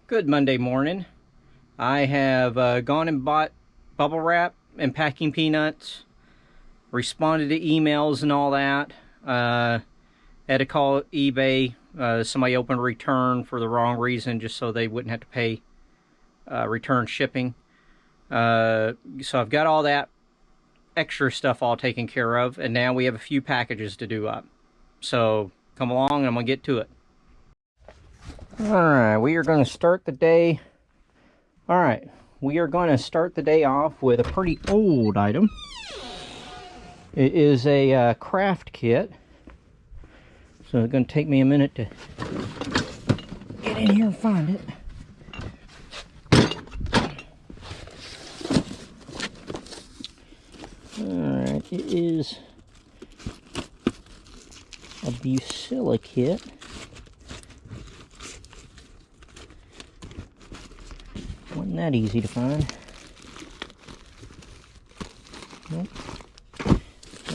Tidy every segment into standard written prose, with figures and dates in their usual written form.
Good Monday morning. I have gone and bought bubble wrap and packing peanuts, responded to emails and all that. Had to call eBay. Somebody opened a return for the wrong reason, just so they wouldn't have to pay return shipping. So I've got all that extra stuff all taken care of, and now we have a few packages to do up. So come along and I'm going to get to it. Alright, we are going to start the day. Alright, we are going to start the day off with a pretty old item. It is a craft kit. So it's going to take me a minute to get in here and find it. Alright, it is a Bucilla kit. Wasn't that easy to find. Nope.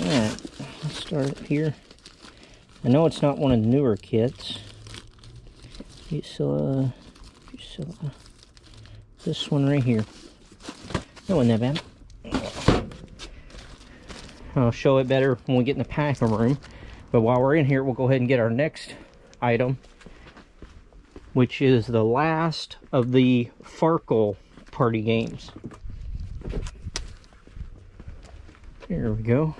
Alright, let's start up here. I know it's not one of the newer kits. Bucilla. This one right here. That wasn't that bad. I'll show it better when we get in the packing room. But while we're in here, we'll go ahead and get our next item, which is the last of the Farkle party games. Here we go.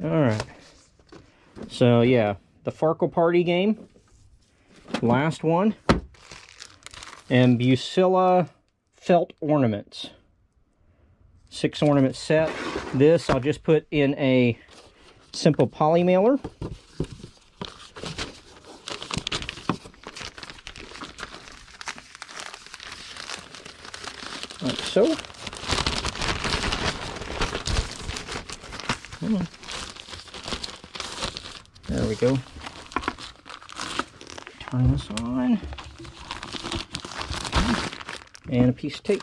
Alright. So yeah, the Farkle party game. Last one. And Bucilla felt ornaments. 6 ornament set. This I'll just put in a simple poly mailer. Like so. There we go. Turn this on. And a piece of tape.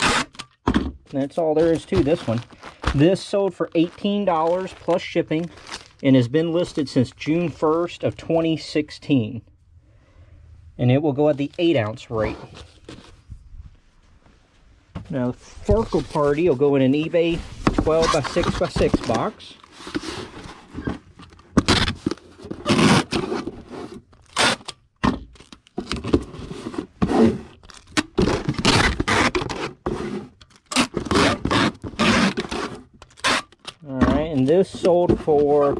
That's all there is to this one. This sold for $18 plus shipping and has been listed since June 1st of 2016. And it will go at the 8-ounce rate. Now, the Farkle Party will go in an eBay 12 by 6 by 6 box. Alright, and this sold for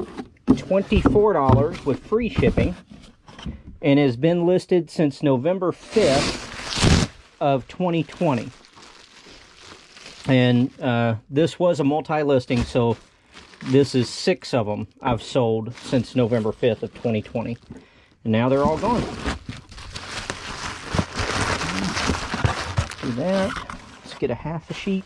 $24 with free shipping and has been listed since November 5th of 2020. And this was a multi-listing, so this is 6 of them I've sold since November 5th of 2020. And now they're all gone. Do that. Let's get a half a sheet.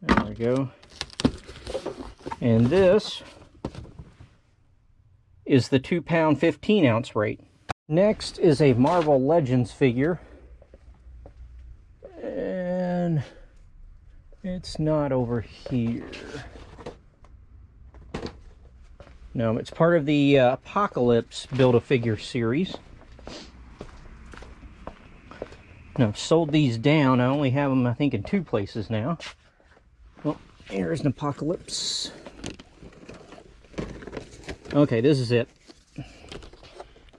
There we go. And this is the 2-pound 15-ounce rate. Next is a Marvel Legends figure. And it's not over here. No, it's part of the Apocalypse Build-A-Figure series. Now, I've sold these down. I only have them, I think, in 2 places now. Well, here's an Apocalypse. Okay, this is it.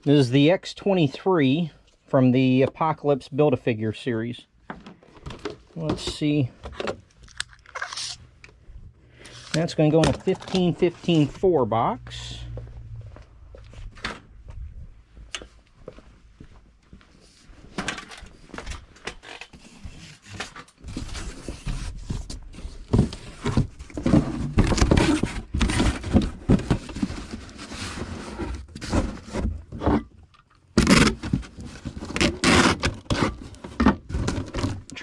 This is the X-23 from the Apocalypse Build-A-Figure series. Let's see. That's going to go in a 15-15-4 box.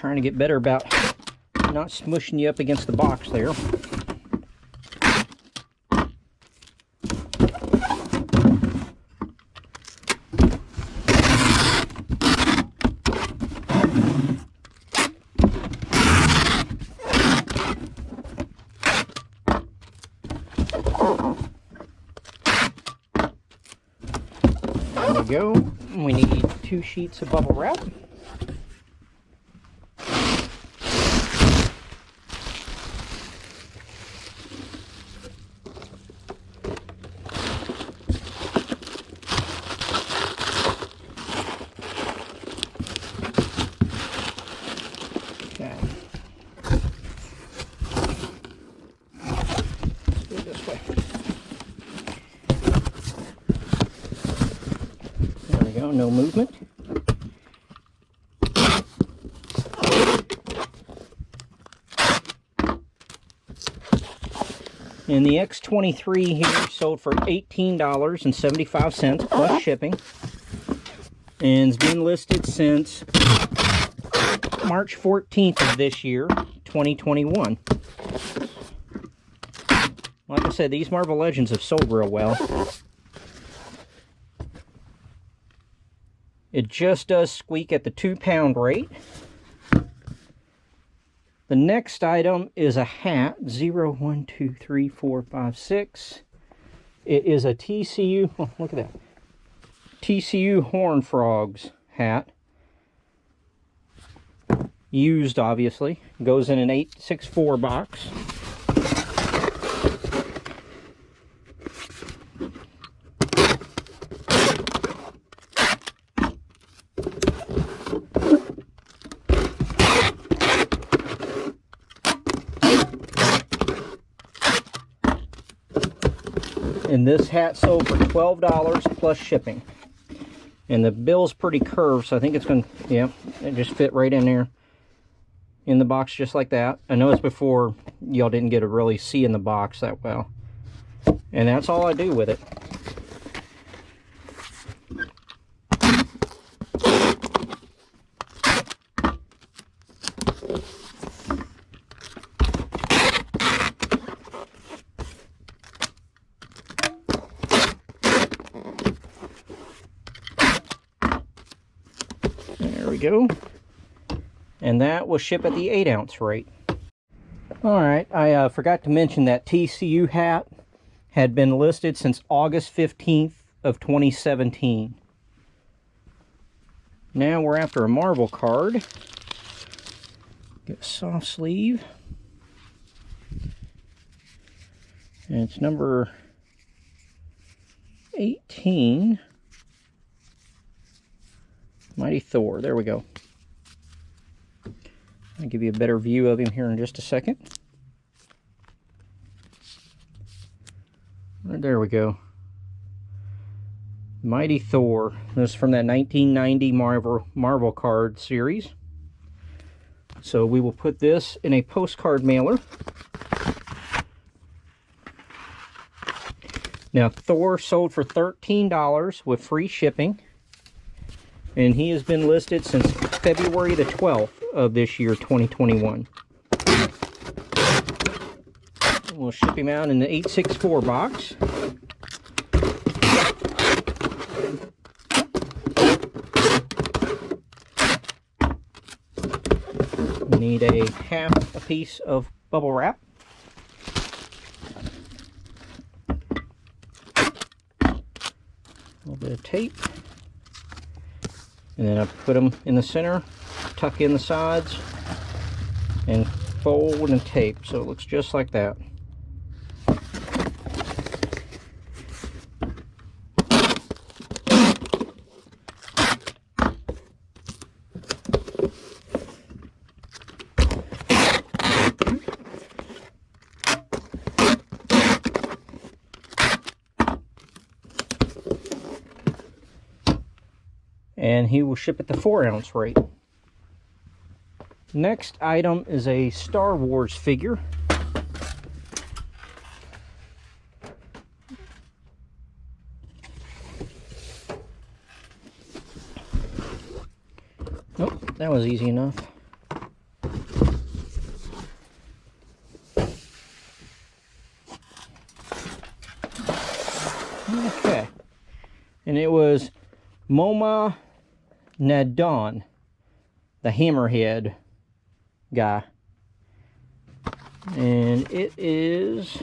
trying to get better about not smushing you up against the box there. There we go. We need 2 sheets of bubble wrap. Okay. Let's do it this way. There we go, no movement. And the X23 here sold for $18.75 plus shipping. And it's been listed since March 14th of this year, 2021. Like I said, these Marvel Legends have sold real well. It just does squeak at the 2-pound rate. The next item is a hat, 0, 1, 2, 3, 4, 5, 6. It is a TCU, oh, look at that, TCU Horn Frogs hat. Used, obviously. Goes in an 864 box. And this hat sold for $12 plus shipping. And the bill's pretty curved, so I think it's going to, yeah, it just fit right in there. In the box just like that. I know it's before y'all didn't get to really see in the box that well. And that's all I do with it. There we go. And that will ship at the 8-ounce rate. Alright, I forgot to mention that TCU hat had been listed since August 15th of 2017. Now we're after a Marvel card. Get a soft sleeve. And it's number 18. Mighty Thor, there we go. I'll give you a better view of him here in just a second. Right, there we go. Mighty Thor. This is from that 1990 Marvel card series. So we will put this in a postcard mailer. Now Thor sold for $13 with free shipping. And he has been listed since February the 12th of this year, 2021. We'll ship him out in the 864 box. We need a half a piece of bubble wrap. A little bit of tape. And then I put them in the center, tuck in the sides, and fold and tape, so it looks just like that. And he will ship at the 4-ounce rate. Next item is a Star Wars figure. Nope, that was easy enough. Okay. And it was Moma Nadon, the hammerhead guy. And it is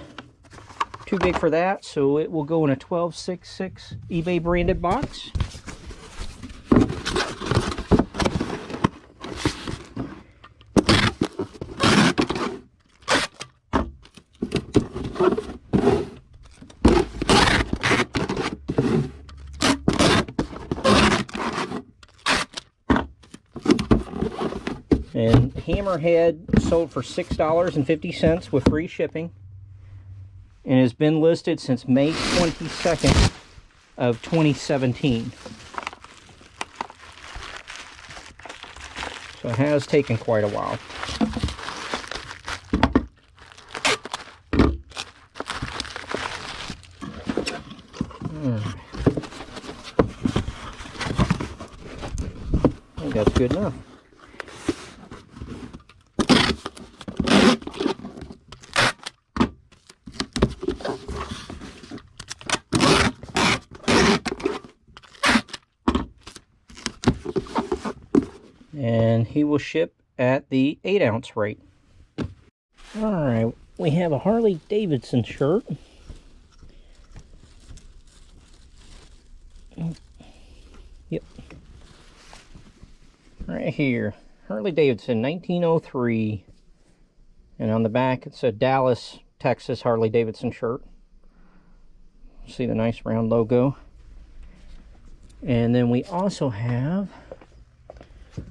too big for that, so it will go in a 1266 eBay branded box. And Hammerhead sold for $6.50 with free shipping, and has been listed since May 22nd of 2017. So it has taken quite a while. I think that's good enough. And he will ship at the 8-ounce rate. Alright, we have a Harley Davidson shirt. Yep. Right here. Harley Davidson, 1903. And on the back it's a Dallas, Texas Harley Davidson shirt. See the nice round logo. And then we also have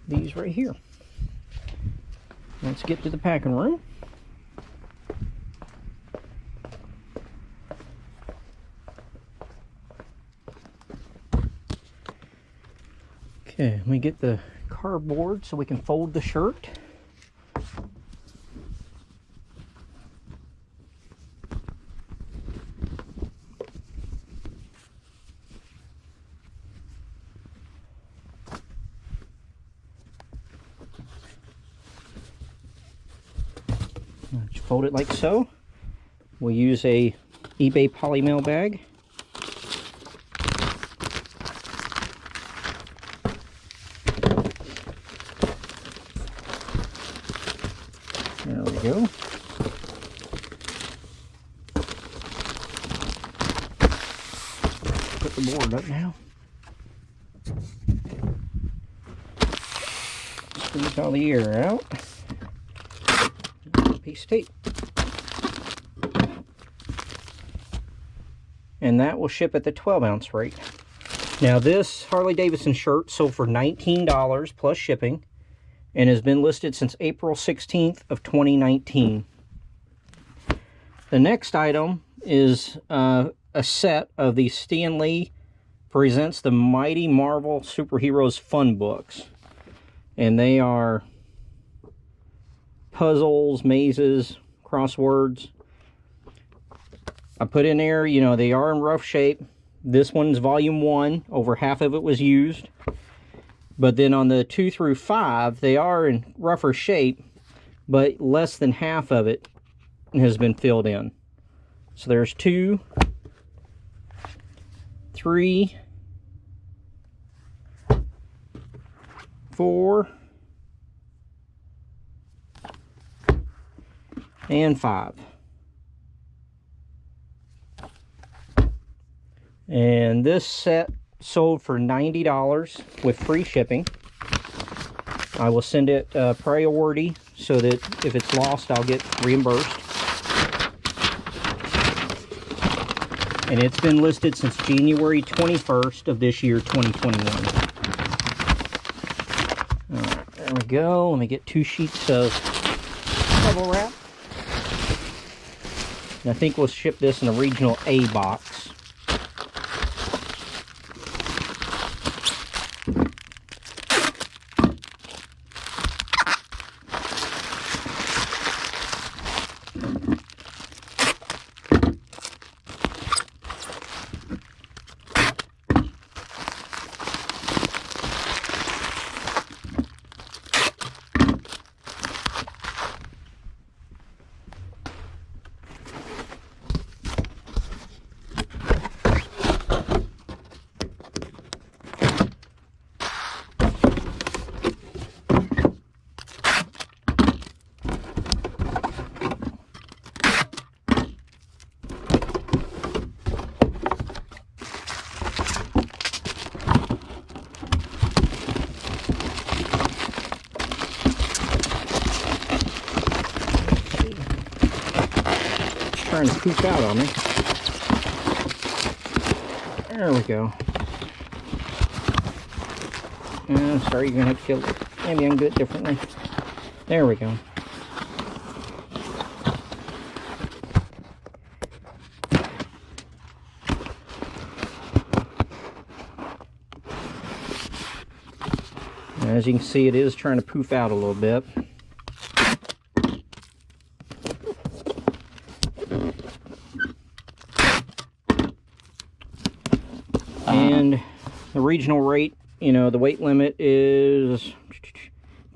these right here. Let's get to the packing room. Okay, let me get the cardboard so we can fold the shirt. Just fold it like so. We'll use a eBay poly mail bag. There we go. Put the board up now. Squeeze all the air out. Piece of tape. And that will ship at the 12-ounce rate. Now this Harley Davidson shirt sold for $19 plus shipping and has been listed since April 16th of 2019. The next item is a set of the Stan Lee Presents the Mighty Marvel Superheroes Fun Books. And they are puzzles, mazes, crosswords. I put in there, you know, they are in rough shape. This one's volume 1, over half of it was used. But then on the 2 through 5, they are in rougher shape, but less than half of it has been filled in. So there's 2, 3, 4, and 5. And this set sold for $90 with free shipping. I will send it priority so that if it's lost, I'll get reimbursed. And it's been listed since January 21st of this year, 2021. All right, there we go. Let me get 2 sheets of bubble wrap. And I think we'll ship this in a regional A box. trying to poof out on me. There we go. Sorry, you're gonna have to kill it. Maybe I can do it differently. There we go. As you can see, it is trying to poof out a little bit. And the regional rate, you know, the weight limit is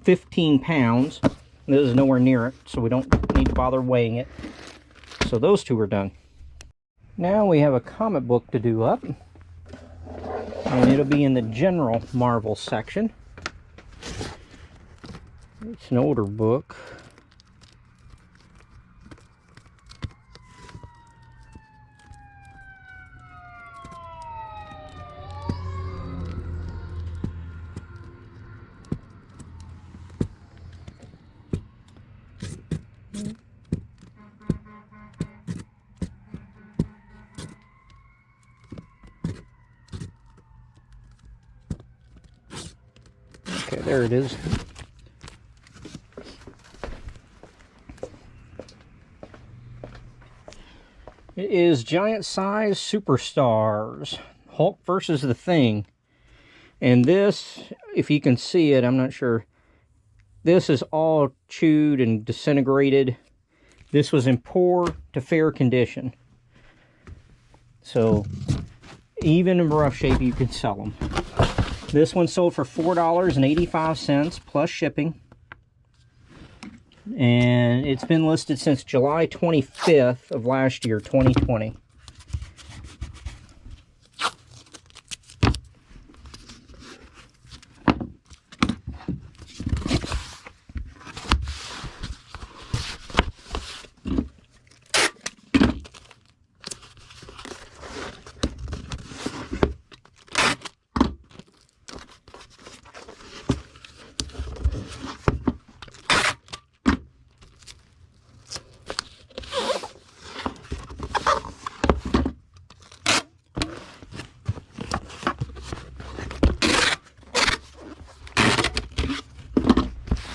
15 pounds. This is nowhere near it, so we don't need to bother weighing it. So those two are done. Now we have a comic book to do up. And it'll be in the general Marvel section. It's an older book. Okay, there it is. It is Giant Size Superstars, Hulk versus the Thing. And this, if you can see it, I'm not sure, this is all chewed and disintegrated. This was in poor to fair condition. So, even in rough shape, you can sell them. This one sold for $4.85 plus shipping. And it's been listed since July 25th of last year, 2020.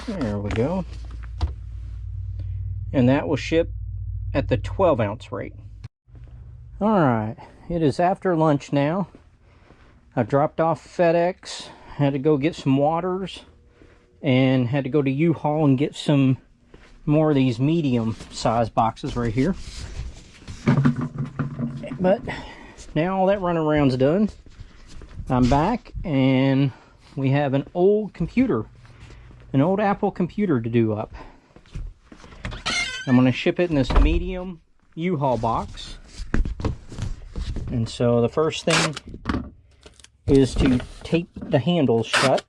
There we go. And that will ship at the 12-ounce rate. Alright, it is after lunch now. I dropped off FedEx, had to go get some waters, and had to go to U-Haul and get some more of these medium-sized boxes right here. But now all that running around's done. I'm back, and we have an old computer. An old Apple computer to do up. I'm going to ship it in this medium U-Haul box. And so the first thing is to tape the handles shut.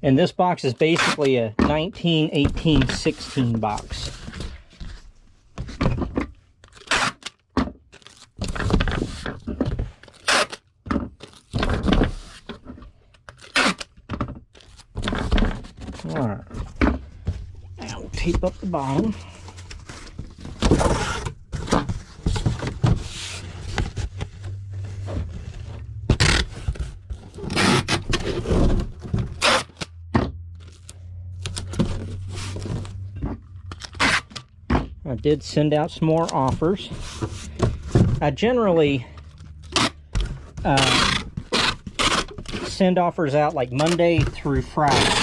And this box is basically a 19, 18, 16 box. Alright, now we'll tape up the bottom. I did send out some more offers. I generally send offers out like Monday through Friday.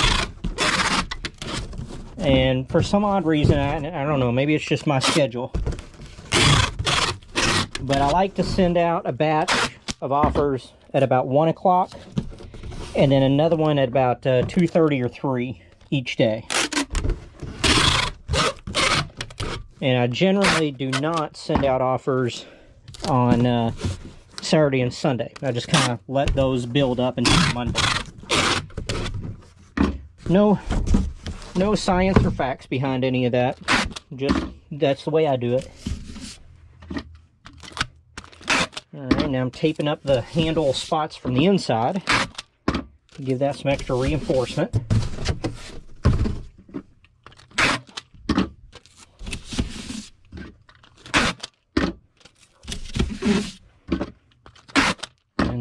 And for some odd reason, I don't know, maybe it's just my schedule, but I like to send out a batch of offers at about 1 o'clock and then another one at about 2:30 or 3 each day. And I generally do not send out offers on Saturday and Sunday. I just kind of let those build up until Monday. No science or facts behind any of that. Just, that's the way I do it. Alright, now I'm taping up the handle spots from the inside. Give that some extra reinforcement.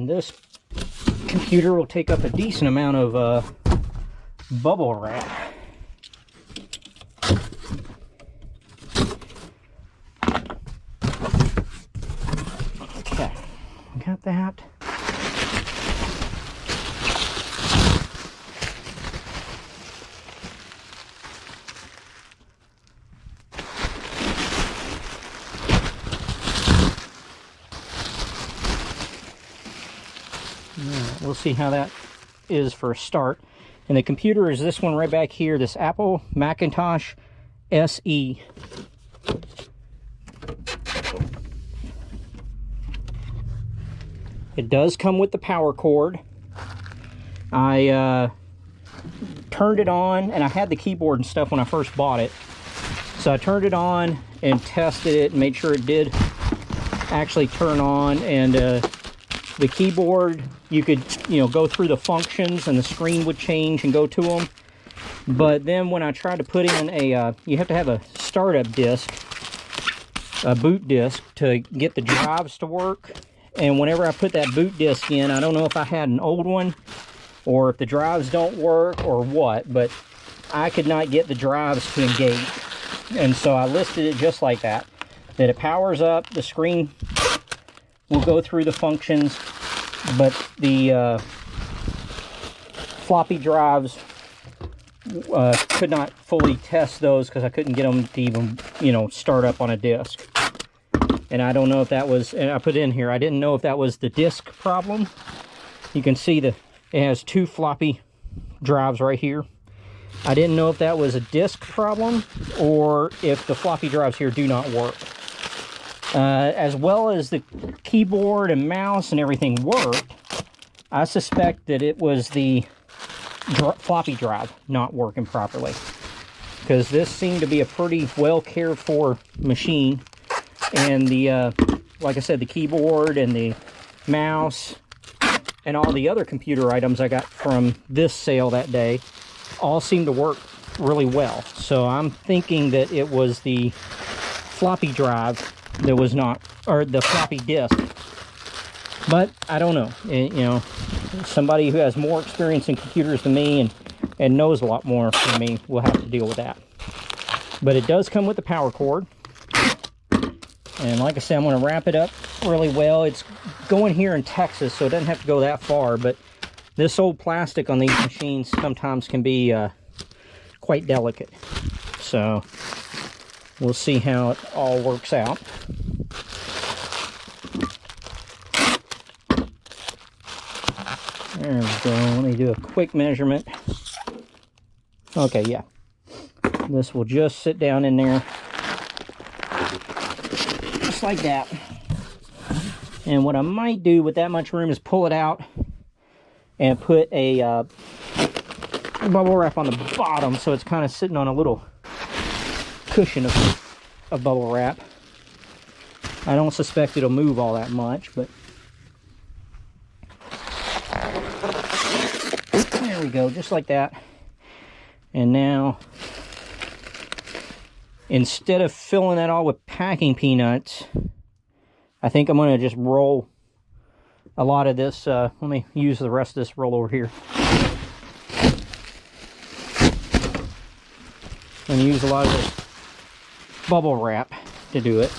and this computer will take up a decent amount of bubble wrap. Okay, got that. We'll see how that is for a start. And the computer is this one right back here, this Apple Macintosh SE. It does come with the power cord. I turned it on, and I had the keyboard and stuff when I first bought it. So I turned it on and tested it and made sure it did actually turn on. And the keyboard, you could, go through the functions and the screen would change and go to them. But then when I tried to put in you have to have a startup disk, a boot disk, to get the drives to work. And whenever I put that boot disk in, I don't know if I had an old one or if the drives don't work or what, but I could not get the drives to engage. And so I listed it just like that. That it powers up, the screen will go through the functions, but the floppy drives could not fully test those because I couldn't get them to even, start up on a disk. And I don't know if that was, and I put in here, I didn't know if that was the disk problem. You can see it has two floppy drives right here. I didn't know if that was a disk problem or if the floppy drives here do not work. As well as the keyboard and mouse and everything worked, I suspect that it was the floppy drive not working properly. Because this seemed to be a pretty well cared for machine. And the, like I said, the keyboard and the mouse and all the other computer items I got from this sale that day all seemed to work really well. So I'm thinking that it was the floppy drive that was not, or the floppy disk. But I don't know. Somebody who has more experience in computers than me and knows a lot more than me will have to deal with that. But it does come with the power cord. And like I said, I'm going to wrap it up really well. It's going here in Texas, so it doesn't have to go that far. But this old plastic on these machines sometimes can be quite delicate. So we'll see how it all works out. There we go. Let me do a quick measurement. Okay, yeah. This will just sit down in there. Just like that. And what I might do with that much room is pull it out and put a bubble wrap on the bottom, so it's kind of sitting on a little cushion of bubble wrap. I don't suspect it'll move all that much, but there we go, just like that. And now, instead of filling that all with packing peanuts, I think I'm going to just roll a lot of this. Let me use the rest of this roll over here. I'm going to use a lot of this bubble wrap to do it.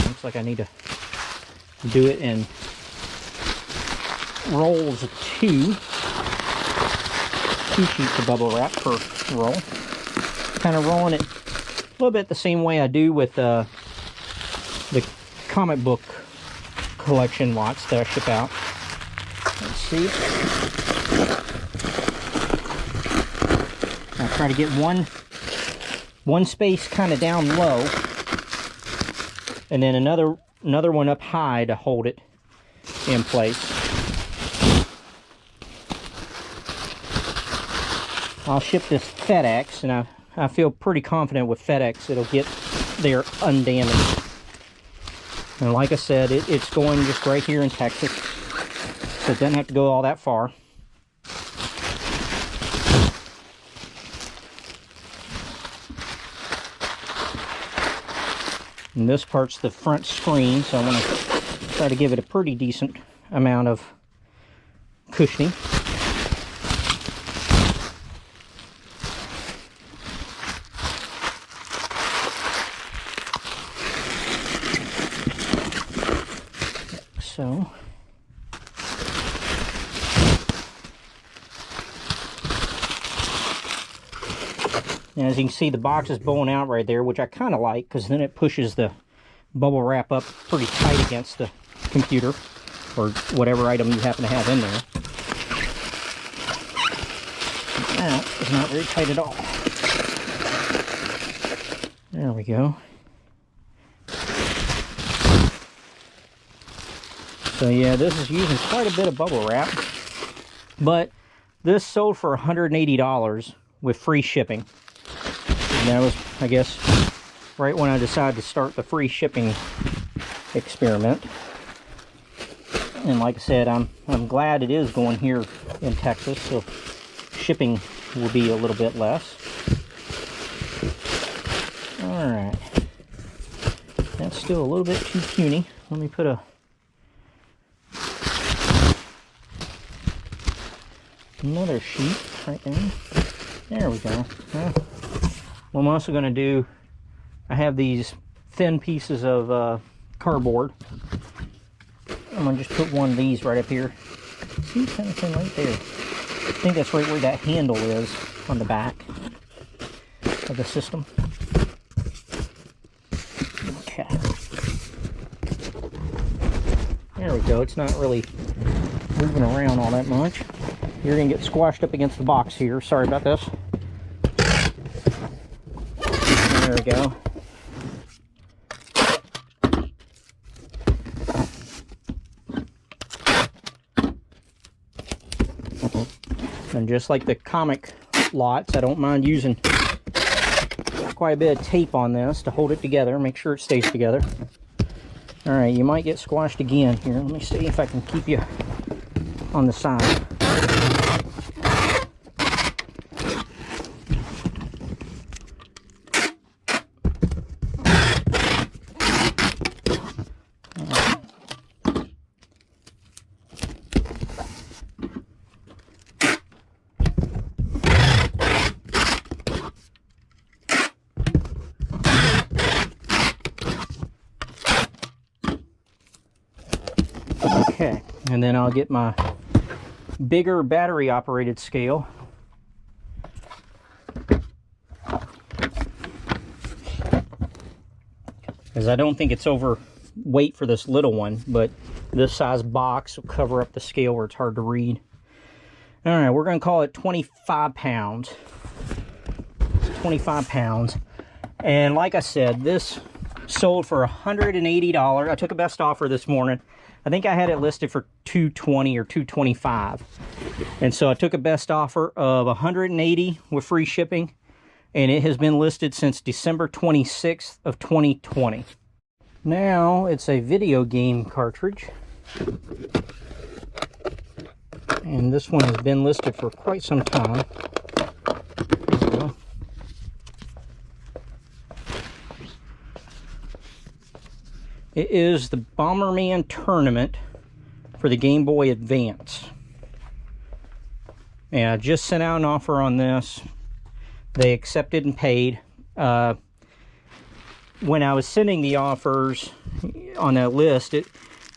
Looks like I need to do it in rolls of two sheets of bubble wrap per roll. Kind of rolling it a little bit the same way I do with the comic book collection lots that I ship out. Let's see. I'll try to get one space kind of down low, and then another one up high to hold it in place. I'll ship this FedEx, and I feel pretty confident with FedEx it'll get there undamaged. And like I said, it's going just right here in Texas, so it doesn't have to go all that far. And this part's the front screen, so I want to try to give it a pretty decent amount of cushioning. So and as you can see, the box is bowing out right there, which I kind of like, because then it pushes the bubble wrap up pretty tight against the computer or whatever item you happen to have in there. That is not very tight at all. There we go. So yeah, this is using quite a bit of bubble wrap, but this sold for $180 with free shipping. And that was, I guess, right when I decided to start the free shipping experiment. And like I said, I'm glad it is going here in Texas, so shipping will be a little bit less. Alright. That's still a little bit too puny. Let me put another sheet right there. There we go. Well, what I'm also going to do, I have these thin pieces of cardboard. I'm going to just put one of these right up here. See, kind of thin right there. I think that's right where that handle is on the back of the system. Okay. There we go. It's not really moving around all that much. You're going to get squashed up against the box here. Sorry about this. There we go. And just like the comic lots, I don't mind using quite a bit of tape on this to hold it together, make sure it stays together. Alright, you might get squashed again here. Let me see if I can keep you on the side. Okay, and then I'll get my bigger battery operated scale. Because I don't think it's overweight for this little one, but this size box will cover up the scale where it's hard to read. Alright, we're going to call it 25 pounds. It's 25 pounds. And like I said, this sold for $180. I took a best offer this morning. I think I had it listed for $220 or $225. And so I took a best offer of $180 with free shipping. And it has been listed since December 26th of 2020. Now it's a video game cartridge. And this one has been listed for quite some time. There we go. It is the Bomberman tournament for the Game Boy Advance. And I just sent out an offer on this. They accepted and paid. When I was sending the offers on that list,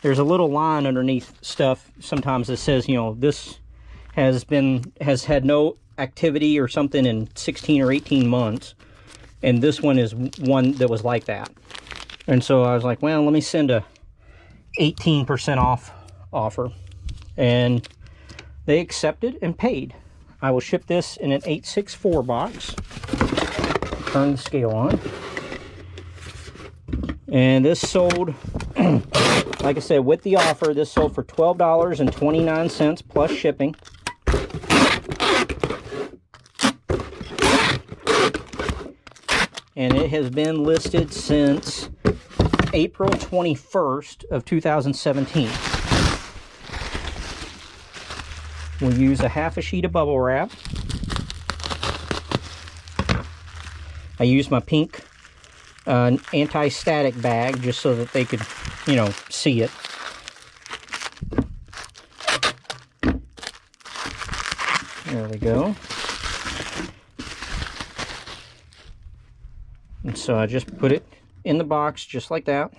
there's a little line underneath stuff sometimes that says, you know, this has had no activity or something in 16 or 18 months. And this one is one that was like that. And so I was like, well, let me send a 18% off offer. And they accepted and paid. I will ship this in an 864 box. Turn the scale on. And this sold, like I said, with the offer, this sold for $12.29 plus shipping. And it has been listed since April 21st of 2017. We'll use a half a sheet of bubble wrap. I used my pink an anti-static bag just so that they could, you know, see it. There we go. And so I just put it in the box just like that.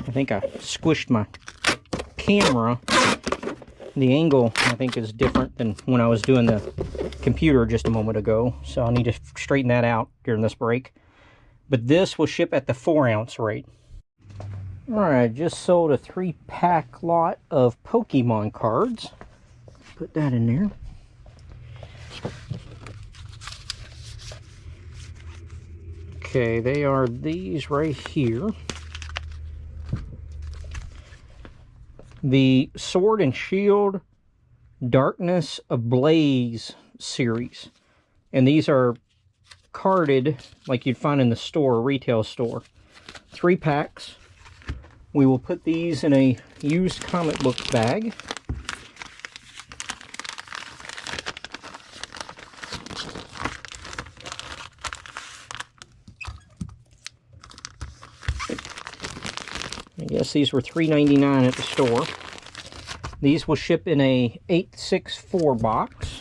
I think I squished my camera. The angle, I think, is different than when I was doing the computer just a moment ago. So I'll need to straighten that out during this break. But this will ship at the 4-ounce rate. Alright, just sold a 3-pack lot of Pokemon cards. Put that in there. Okay, they are these right here. The Sword and Shield Darkness Ablaze series. And these are carded like you'd find in the store, retail store. 3 packs. We will put these in a used comic book bag. I guess these were $3.99 at the store. These will ship in a 864 box.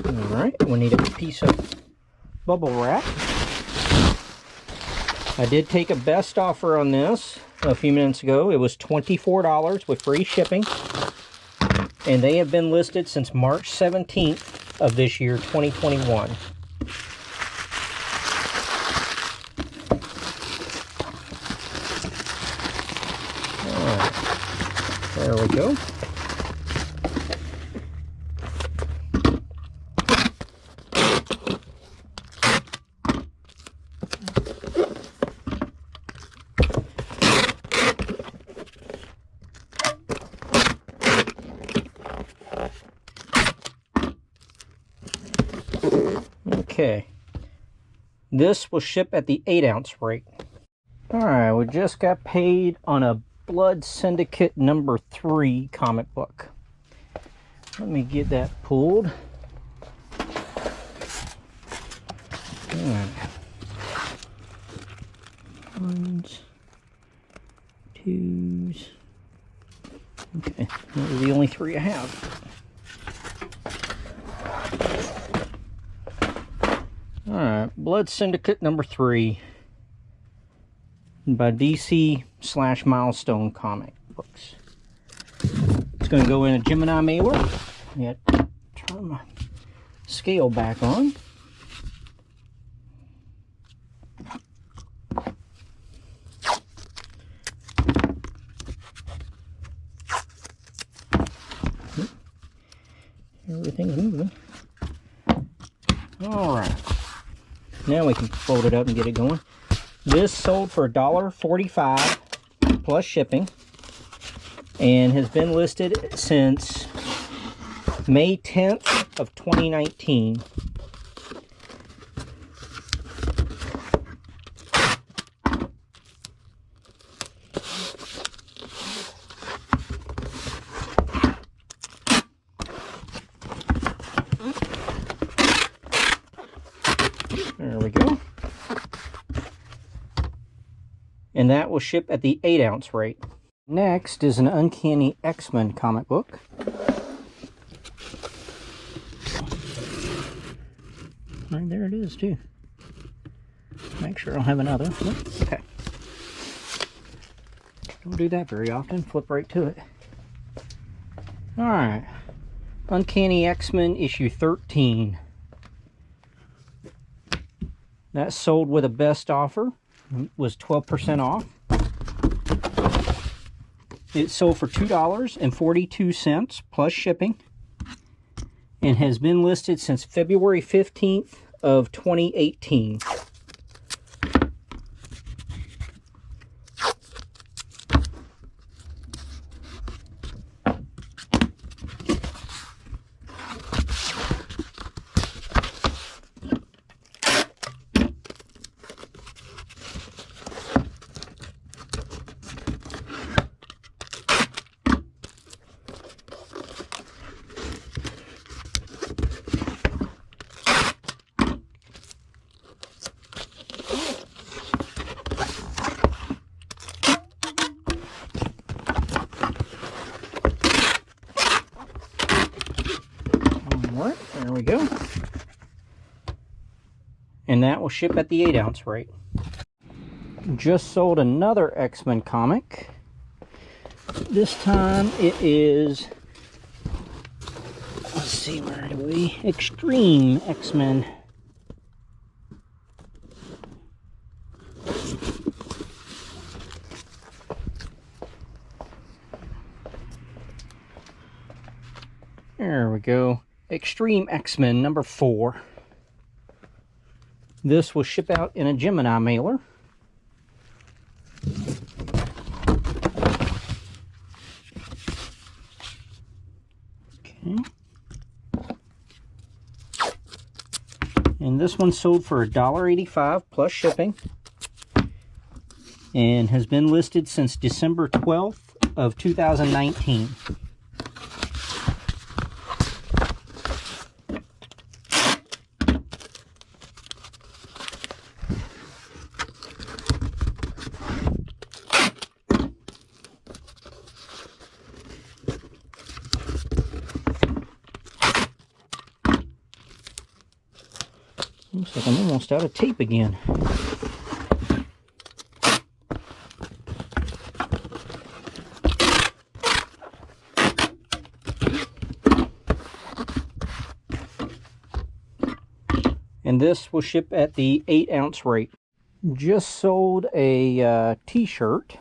Alright, we need a piece of bubble wrap. I did take a best offer on this a few minutes ago. It was $24 with free shipping. And they have been listed since March 17th of this year, 2021. Alright, there we go. Okay, this will ship at the 8-ounce rate. Alright, we just got paid on a Blood Syndicate number 3 comic book. Let me get that pulled. Alright. 1s, 2s. Okay, those are the only 3 I have. Alright, Blood Syndicate number 3 by DC/Milestone comic books. It's going to go in a Gemini mailer. Yet, turn my scale back on. Everything's moving. Alright. Now we can fold it up and get it going. This sold for $1.45 plus shipping and has been listed since May 10th of 2019. There we go. And that will ship at the 8-ounce rate. Next is an Uncanny X-Men comic book. Right there it is too. Make sure I don't have another. Okay. Don't do that very often. Flip right to it. Alright. Uncanny X-Men issue 13. That sold with a best offer. It was 12% off. It sold for $2.42 plus shipping and has been listed since February 15th of 2018. Alright, there we go. And that will ship at the 8-ounce rate. Just sold another X-Men comic. This time it is, let's see, where do we? Extreme X-Men. There we go. Extreme X-Men number 4. This will ship out in a Gemini mailer. Okay. And this one sold for $1.85 plus shipping. And has been listed since December 12th of 2019. Looks like I'm almost out of tape again. And this will ship at the 8-ounce rate. Just sold a t-shirt.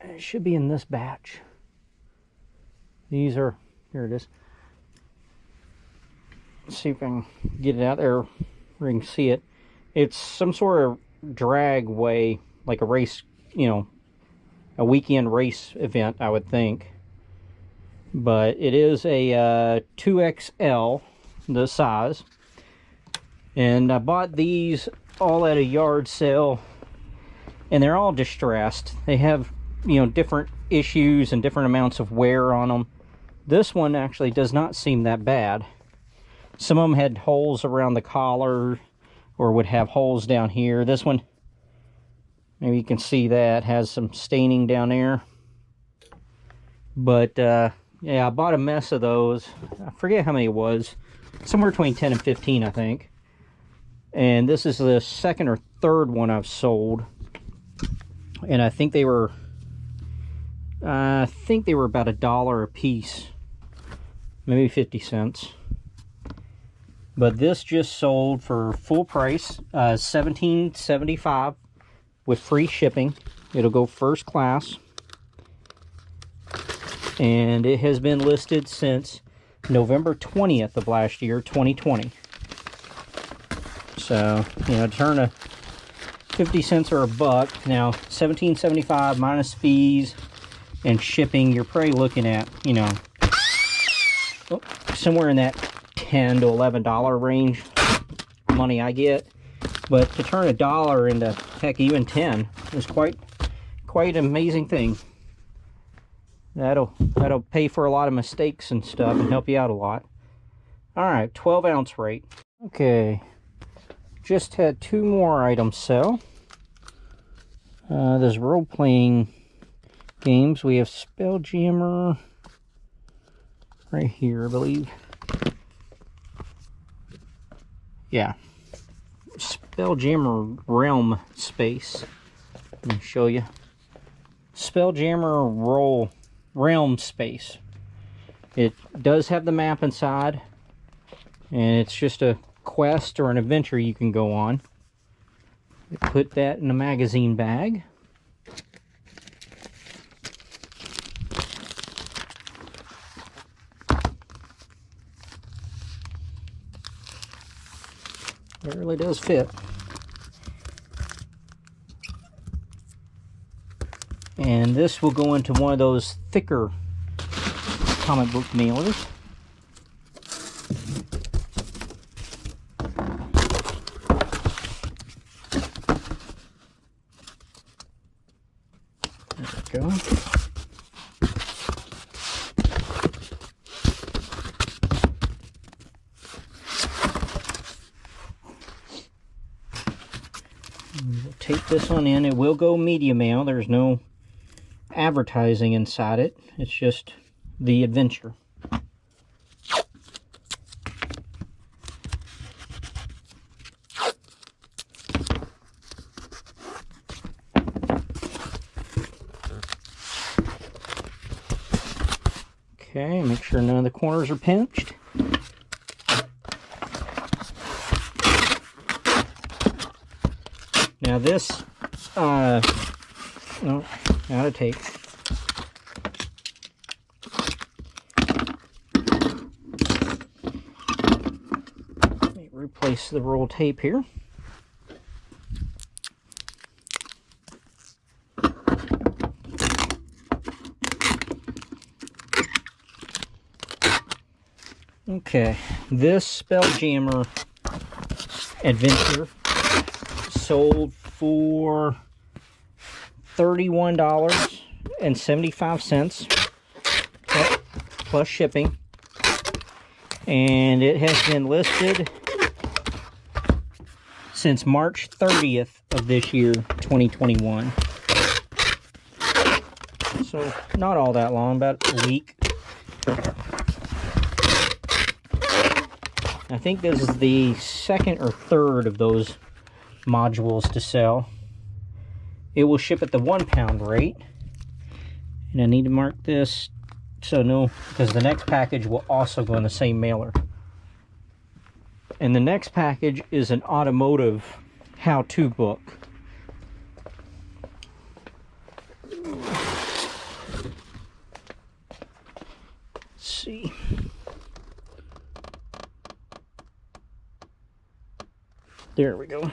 It should be in this batch. These are, here it is. Let's see if I can get it out there where you can see it. It's some sort of drag way, like a race, you know, a weekend race event, I would think. But it is a 2XL, the size. And I bought these all at a yard sale, and they're all distressed. They have, you know, different issues and different amounts of wear on them. This one actually does not seem that bad. Some of them had holes around the collar, or would have holes down here. This one, maybe you can see that, has some staining down there. But, yeah, I bought a mess of those. I forget how many it was. Somewhere between 10 and 15, I think. And this is the second or third one I've sold. And I think they were, about $1 a piece. Maybe 50 cents. But this just sold for full price, $17.75 with free shipping. It'll go first class. And it has been listed since November 20th of last year, 2020. So, you know, turn a 50 cents or a buck. Now, $17.75 minus fees and shipping, you're probably looking at, you know, somewhere in that $10 to $11 range money I get. But to turn $1 into, heck, even 10 is quite an amazing thing. That'll pay for a lot of mistakes and stuff and help you out a lot. Alright, 12-ounce rate. Okay, just had 2 more items sell. There's role-playing games. We have Spelljammer right here, I believe. Yeah, Spelljammer Realm Space. Let me show you. Spelljammer Realm Space. It does have the map inside, and it's just a quest or an adventure you can go on. Put that in a magazine bag. It really does fit. And this will go into one of those thicker comic book mailers. There we go. We'll tape this one in. It will go media mail. There's no advertising inside it. It's just the adventure. Okay, make sure none of the corners are pinched. Now this, no, out of tape. Let me replace the roll of tape here. Okay, this Spelljammer adventure sold for $31.75 plus shipping, and it has been listed since March 30th of this year, 2021. So not all that long, about a week. I think this is the second or third of those modules to sell. It will ship at the 1 pound rate. And I need to mark this so no, because the next package will also go in the same mailer. And the next package is an automotive how-to book. Let's see. There we go.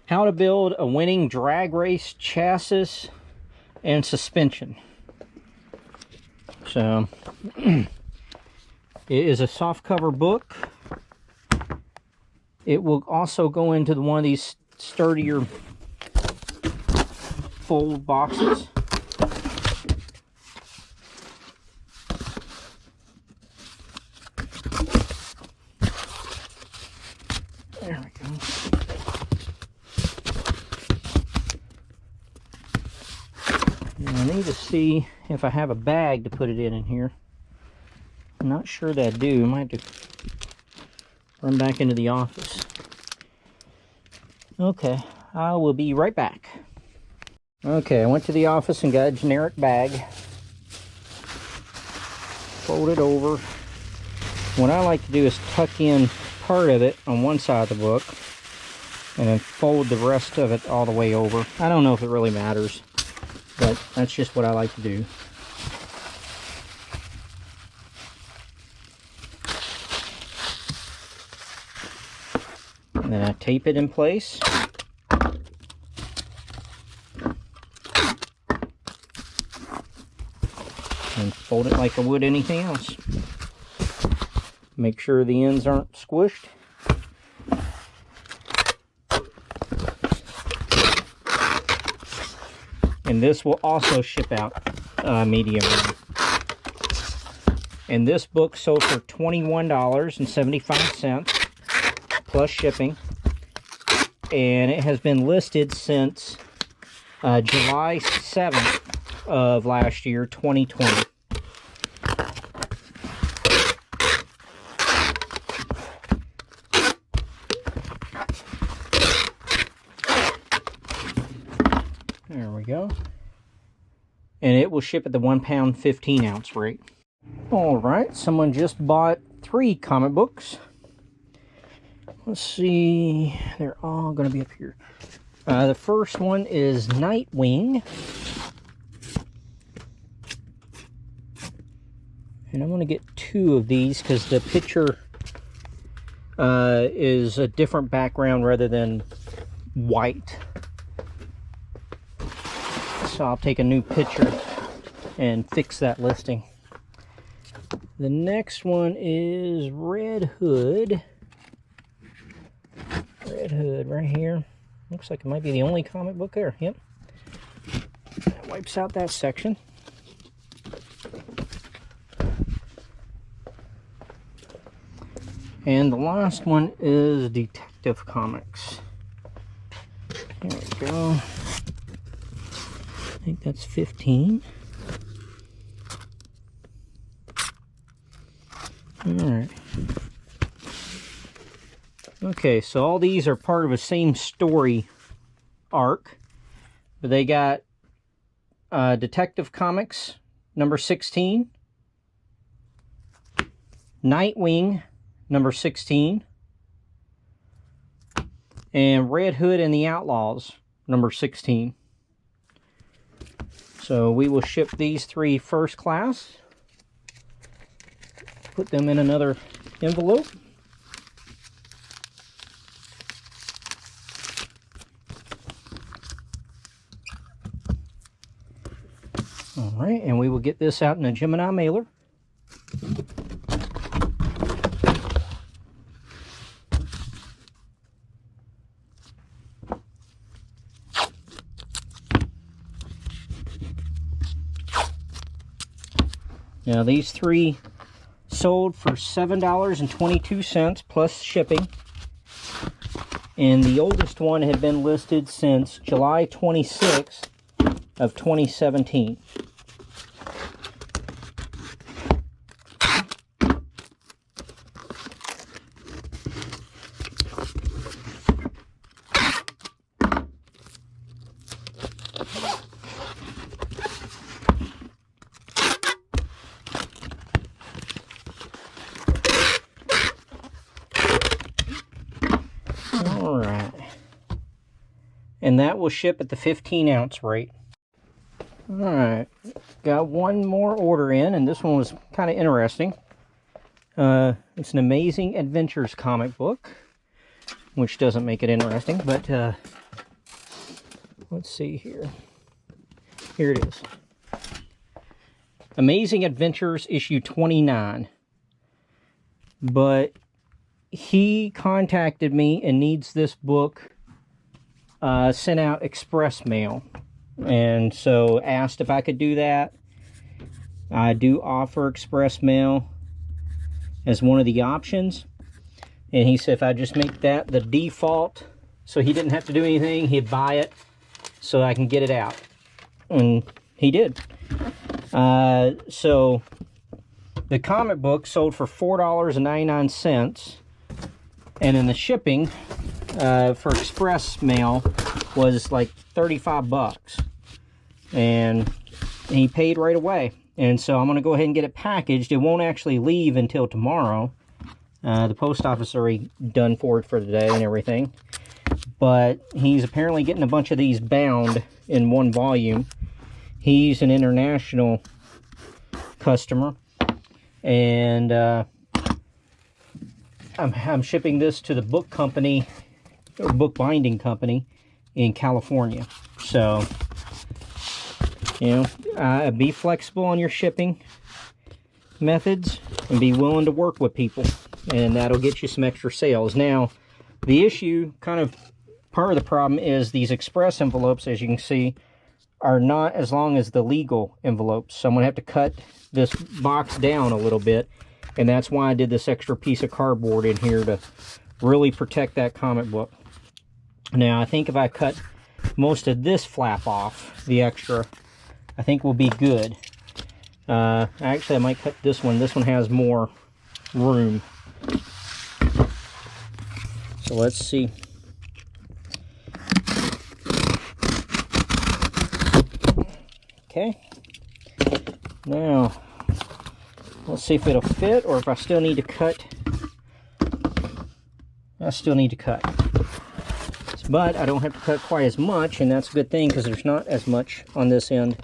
How to build a winning drag race chassis and suspension. So, it is a soft cover book. It will also go into one of these sturdier fold boxes. There we go. And I need to see if I have a bag to put it in here. I'm not sure that I do. I might have to run back into the office. Okay, I will be right back. Okay, I went to the office and got a generic bag. Fold it over. What I like to do is tuck in part of it on one side of the book and then fold the rest of it all the way over. I don't know if it really matters, but that's just what I like to do. And then I tape it in place. And fold it like I would anything else. Make sure the ends aren't squished. And this will also ship out medium. And this book sold for $21.75 plus shipping. And it has been listed since July 7th of last year, 2020. There we go. And it will ship at the 1 pound 15 ounce rate. Alright, someone just bought 3 comic books. Let's see, they're all going to be up here. The first one is Nightwing. And I'm going to get 2 of these because the picture is a different background rather than white. So I'll take a new picture and fix that listing. The next one is Red Hood. Red Hood right here. Looks like it might be the only comic book there. Yep. That wipes out that section. And the last one is Detective Comics. There we go. I think that's 15. Alright. Okay, so all these are part of the same story arc. But they got Detective Comics, number 16. Nightwing, number 16. And Red Hood and the Outlaws, number 16. So we will ship these 3 first class. Put them in another envelope. Alright, and we will get this out in a Gemini mailer. Now these 3 sold for $7.22 plus shipping. And the oldest one had been listed since July 26th of 2017. Alright. And that will ship at the 15-ounce rate. Alright. Got one more order in, and this one was kind of interesting. It's an Amazing Adventures comic book, which doesn't make it interesting, but let's see here. Here it is. Amazing Adventures issue 29. But he contacted me and needs this book sent out express mail. And so asked if I could do that. I do offer express mail as one of the options. And he said if I just make that the default, so he didn't have to do anything, he'd buy it so I can get it out. And he did. So the comic book sold for $4.99. And then the shipping for express mail was like 35 bucks. And he paid right away. And so I'm going to go ahead and get it packaged. It won't actually leave until tomorrow. The post office already done for it for the day and everything. But he's apparently getting a bunch of these bound in one volume. He's an international customer. And I'm shipping this to the book company, or book binding company in California. So, you know, be flexible on your shipping methods and be willing to work with people, and that'll get you some extra sales. Now, the issue, kind of part of the problem, is these express envelopes, as you can see, are not as long as the legal envelopes. So I'm going to have to cut this box down a little bit, and that's why I did this extra piece of cardboard in here to really protect that comic book. Now, I think if I cut most of this flap off, the extra, I think we'll be good. Actually, I might cut this one. This one has more room. So let's see. Okay. Now, let's see if it'll fit or if I still need to cut. I still need to cut. But I don't have to cut quite as much, and that's a good thing because there's not as much on this end.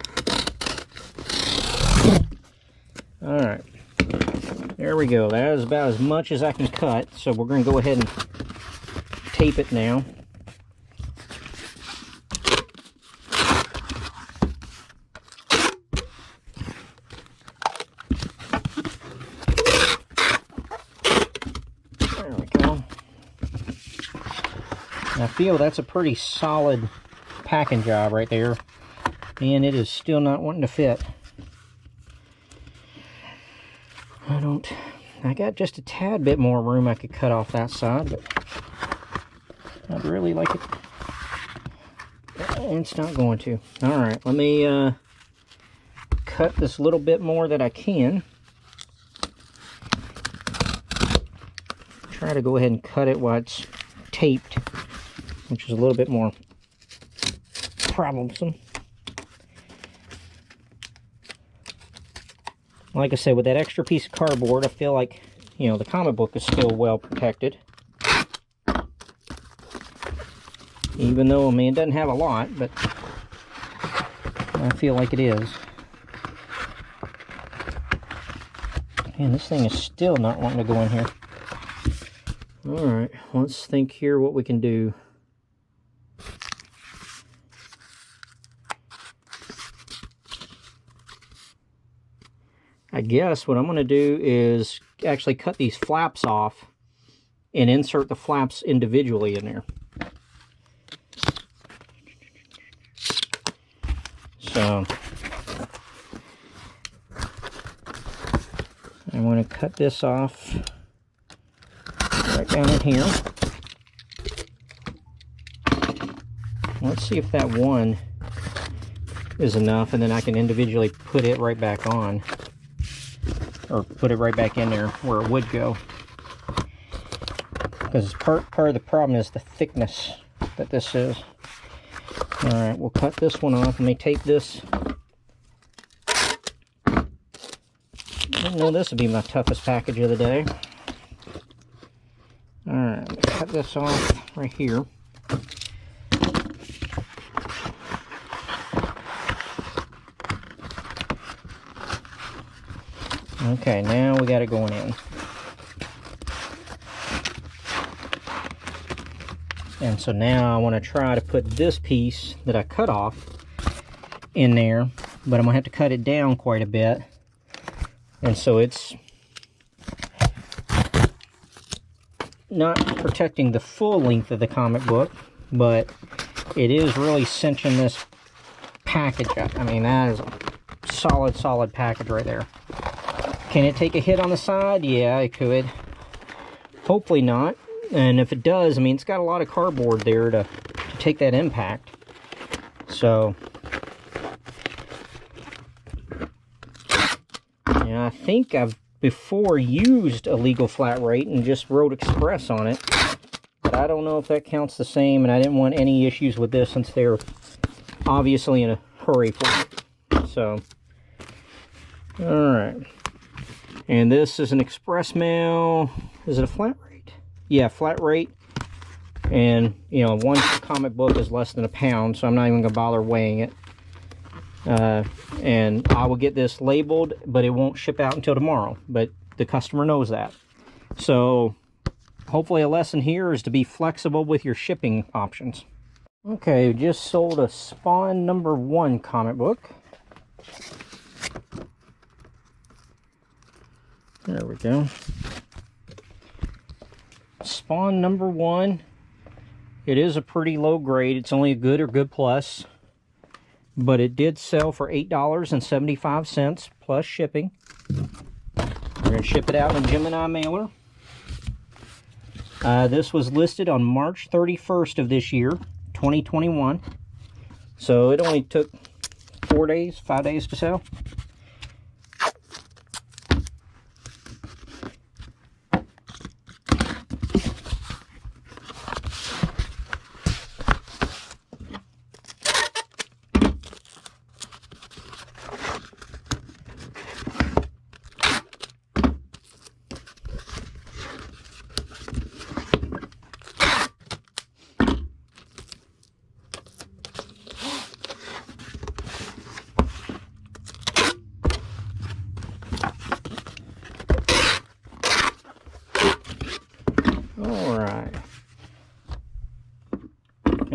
Alright. There we go. That is about as much as I can cut. So we're going to go ahead and tape it now. There we go. I feel that's a pretty solid packing job right there. And it is still not wanting to fit. I got just a tad bit more room I could cut off that side, but I'd really like it. It's not going to. Alright, let me cut this little bit more that I can. Try to go ahead and cut it while it's taped, which is a little bit more troublesome. Like I said, with that extra piece of cardboard, I feel like, you know, the comic book is still well protected. Even though, I mean, it doesn't have a lot, but I feel like it is. And this thing is still not wanting to go in here. Alright, let's think here what we can do. I guess what I'm going to do is actually cut these flaps off and insert the flaps individually in there. So I want to cut this off right down in here. Let's see if that one is enough, and then I can individually put it right back on. Or put it right back in there where it would go. Because part of the problem is the thickness that this is. Alright, we'll cut this one off. Let me tape this. I didn't know this would be my toughest package of the day. Alright, let me cut this off right here. Okay, now we got it going in. And so now I want to try to put this piece that I cut off in there, but I'm going to have to cut it down quite a bit. And so it's not protecting the full length of the comic book, but it is really cinching this package up. I mean, that is a solid package right there. Can it take a hit on the side? Yeah, it could. Hopefully not. And if it does, I mean, it's got a lot of cardboard there to take that impact. So, yeah, I think I've before used a legal flat rate and just wrote express on it. But I don't know if that counts the same, and I didn't want any issues with this since they're obviously in a hurry for it. So, alright. And this is an express mail. Is it a flat rate? Yeah, flat rate. And, you know, one comic book is less than a pound, so I'm not even going to bother weighing it. And I will get this labeled, but it won't ship out until tomorrow. But the customer knows that. So, hopefully a lesson here is to be flexible with your shipping options. Okay, just sold a Spawn #1 comic book. There we go. Spawn #1. It is a pretty low grade. It's only a good or good plus. But it did sell for $8.75 plus shipping. We're going to ship it out in a Gemini mailer. This was listed on March 31st of this year, 2021. So it only took 5 days to sell.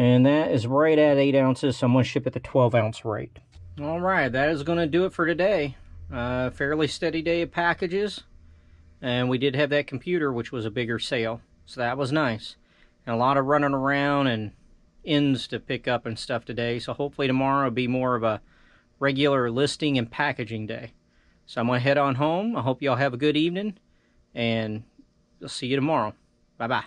And that is right at 8 ounces, so I'm going to ship at the 12-ounce rate. Alright, that is going to do it for today. Fairly steady day of packages. And we did have that computer, which was a bigger sale. So that was nice. And a lot of running around and ends to pick up and stuff today. So hopefully tomorrow will be more of a regular listing and packaging day. So I'm going to head on home. I hope y'all have a good evening. And I'll see you tomorrow. Bye-bye.